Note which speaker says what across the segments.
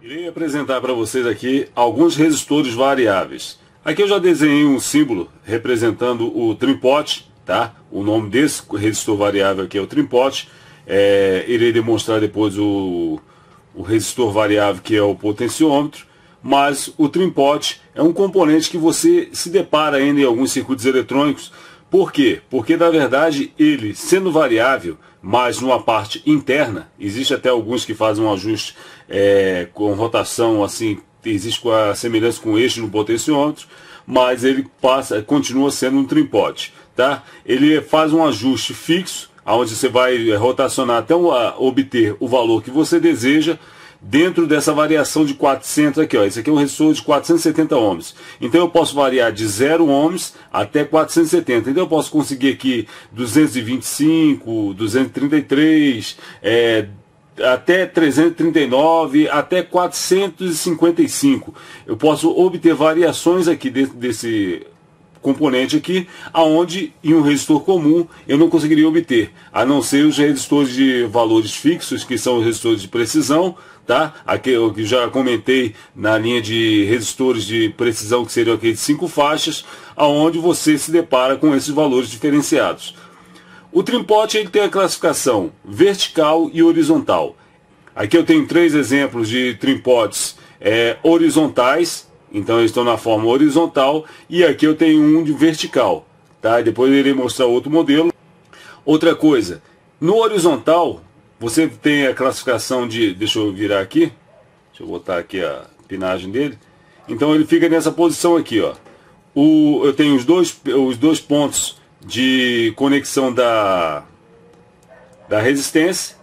Speaker 1: Irei apresentar para vocês aqui alguns resistores variáveis. Aqui eu já desenhei um símbolo representando o trim-pot, tá? O nome desse resistor variável aqui é o trim-pot. Irei demonstrar depois o resistor variável, que é o potenciômetro. Mas o trim-pot é um componente que você se depara ainda em alguns circuitos eletrônicos. Por quê? Porque na verdade ele, sendo variável, mas numa parte interna, existe até alguns que fazem um ajuste com rotação, assim, existe com a semelhança com o eixo no potenciômetro, mas ele continua sendo um trim-pot, tá? Ele faz um ajuste fixo, onde você vai rotacionar até obter o valor que você deseja, dentro dessa variação de 400 aqui, ó. Esse aqui é um resistor de 470 ohms. Então eu posso variar de 0 ohms até 470. Então eu posso conseguir aqui 225, 233, até 339, até 455. Eu posso obter variações aqui desse componente aqui, aonde em um resistor comum eu não conseguiria obter, a não ser os resistores de valores fixos, que são os resistores de precisão, tá? Aqui eu já comentei na linha de resistores de precisão, que seriam aqueles 5 faixas, aonde você se depara com esses valores diferenciados. O trim-pot ele tem a classificação vertical e horizontal. Aqui eu tenho 3 exemplos de trim-pots horizontais. Então eles estão na forma horizontal, e aqui eu tenho um de vertical, tá? Depois eu irei mostrar outro modelo. Outra coisa, no horizontal você tem a classificação de, deixa eu virar aqui, deixa eu botar aqui a pinagem dele. Então ele fica nessa posição aqui, ó. Eu tenho os dois pontos de conexão da resistência,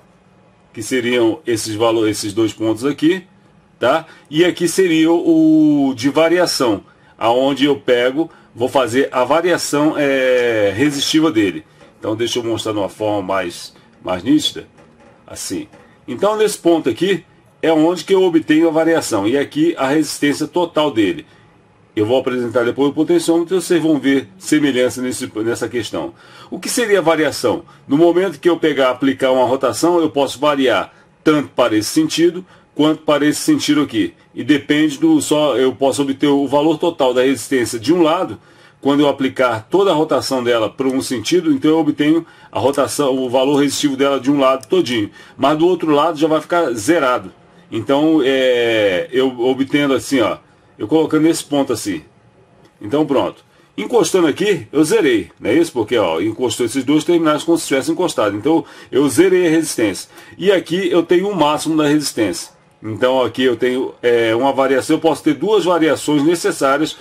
Speaker 1: que seriam esses valores, esses 2 pontos aqui. Tá? E aqui seria o de variação, aonde eu vou fazer a variação resistiva dele. Então deixa eu mostrar de uma forma mais nítida, assim. Então nesse ponto aqui é onde que eu obtenho a variação, e aqui a resistência total dele. Eu vou apresentar depois o potenciômetro e vocês vão ver semelhança nessa questão. O que seria a variação? No momento que eu aplicar uma rotação, eu posso variar tanto para esse sentido quanto para esse sentido aqui. E depende eu posso obter o valor total da resistência de um lado. Quando eu aplicar toda a rotação dela para um sentido, então eu obtenho a rotação, o valor resistivo dela de um lado todinho. Mas do outro lado já vai ficar zerado. Então eu obtendo assim, ó, eu colocando nesse ponto assim. Então pronto. Encostando aqui, eu zerei, não é isso? Porque ó, encostou esses 2 terminais como se tivesse encostado. Então eu zerei a resistência. E aqui eu tenho o máximo da resistência. Então aqui eu tenho uma variação, eu posso ter 2 variações necessárias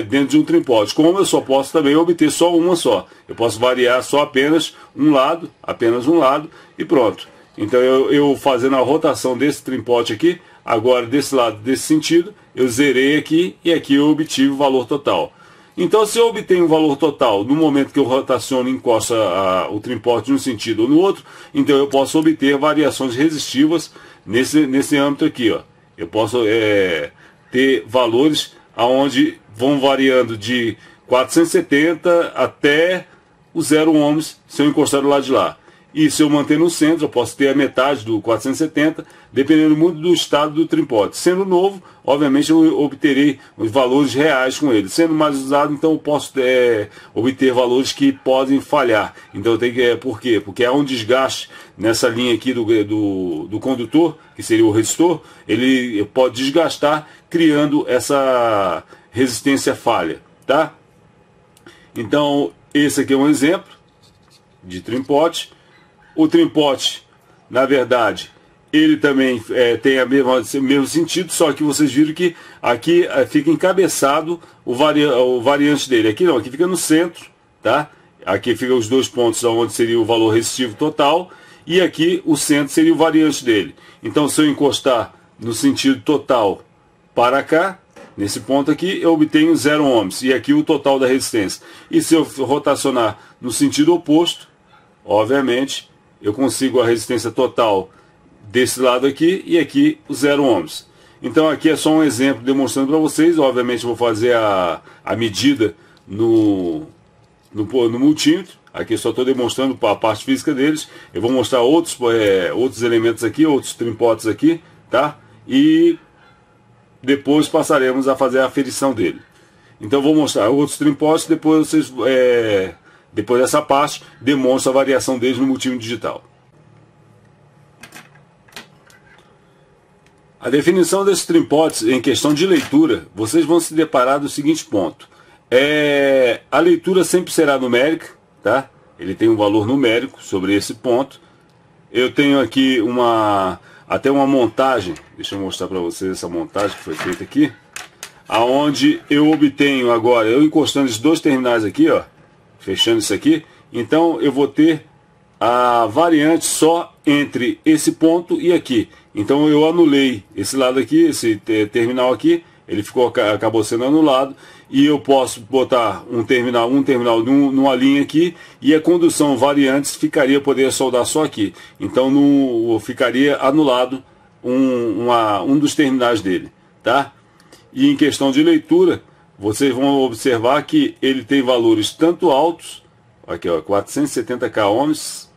Speaker 1: dentro de um trim-pot. Como eu só posso também obter só uma só. Eu posso variar só apenas um lado, e pronto. Então eu fazendo a rotação desse trim-pot aqui, agora desse lado, desse sentido, eu zerei aqui e aqui eu obtive o valor total. Então se eu obtenho o valor total no momento que eu rotaciono e encosto o trim-pot de um sentido ou no outro, então eu posso obter variações resistivas nesse âmbito aqui, ó. Eu posso ter valores aonde vão variando de 470 até o 0 ohms se eu encostar do lado de lá. E se eu manter no centro, eu posso ter a metade do 470, dependendo muito do estado do trim-pot. Sendo novo, obviamente eu obterei os valores reais com ele. Sendo mais usado, então eu posso obter valores que podem falhar. Então eu tenho que, por quê? Porque há um desgaste nessa linha aqui do condutor, que seria o resistor, ele pode desgastar, criando essa resistência falha, tá? Então esse aqui é um exemplo de trim-pot. O trim-pot, na verdade, ele também tem o mesmo sentido, só que vocês viram que aqui fica encabeçado o variante dele. Aqui não, aqui fica no centro, tá? Aqui fica os 2 pontos onde seria o valor resistivo total, e aqui o centro seria o variante dele. Então se eu encostar no sentido total para cá, nesse ponto aqui, eu obtenho 0 ohms, e aqui o total da resistência. E se eu rotacionar no sentido oposto, obviamente, eu consigo a resistência total desse lado aqui e aqui o 0 ohms. Então aqui é só um exemplo demonstrando para vocês. Obviamente eu vou fazer a medida no multímetro. Aqui eu só estou demonstrando a parte física deles. Eu vou mostrar outros elementos aqui, outros trim-pots aqui, tá? e depois passaremos a fazer a aferição dele. Então vou mostrar outros trim-pots, depois vocês, depois dessa parte, demonstra a variação deles no multímetro digital. A definição desses trim-pots em questão de leitura, vocês vão se deparar do seguinte ponto. A leitura sempre será numérica, tá? Ele tem um valor numérico sobre esse ponto. Eu tenho aqui até uma montagem, deixa eu mostrar para vocês essa montagem que foi feita aqui, aonde eu obtenho agora, eu encostando esses dois terminais aqui, ó, fechando isso aqui, então eu vou ter a variante só entre esse ponto e aqui. Então eu anulei esse lado aqui, esse terminal aqui, ele acabou sendo anulado, e eu posso botar um terminal numa linha aqui, e a condução variantes poderia soldar só aqui. Então ficaria anulado um dos terminais dele, tá? E em questão de leitura, vocês vão observar que ele tem valores tanto altos, aqui ó, 470k ohms,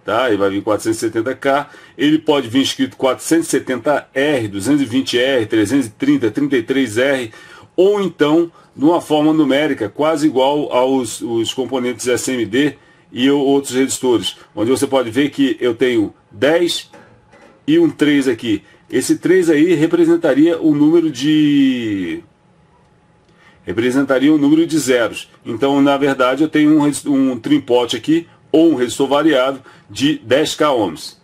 Speaker 1: tá? Ele vai vir 470k, ele pode vir escrito 470R, 220R, 330, 33R, ou então numa forma numérica quase igual aos componentes SMD e outros resistores, onde você pode ver que eu tenho 10 e um 3 aqui. Esse 3 aí representaria o número de zeros. Então, na verdade, eu tenho um trim-pot aqui, ou um resistor variável de 10k ohms.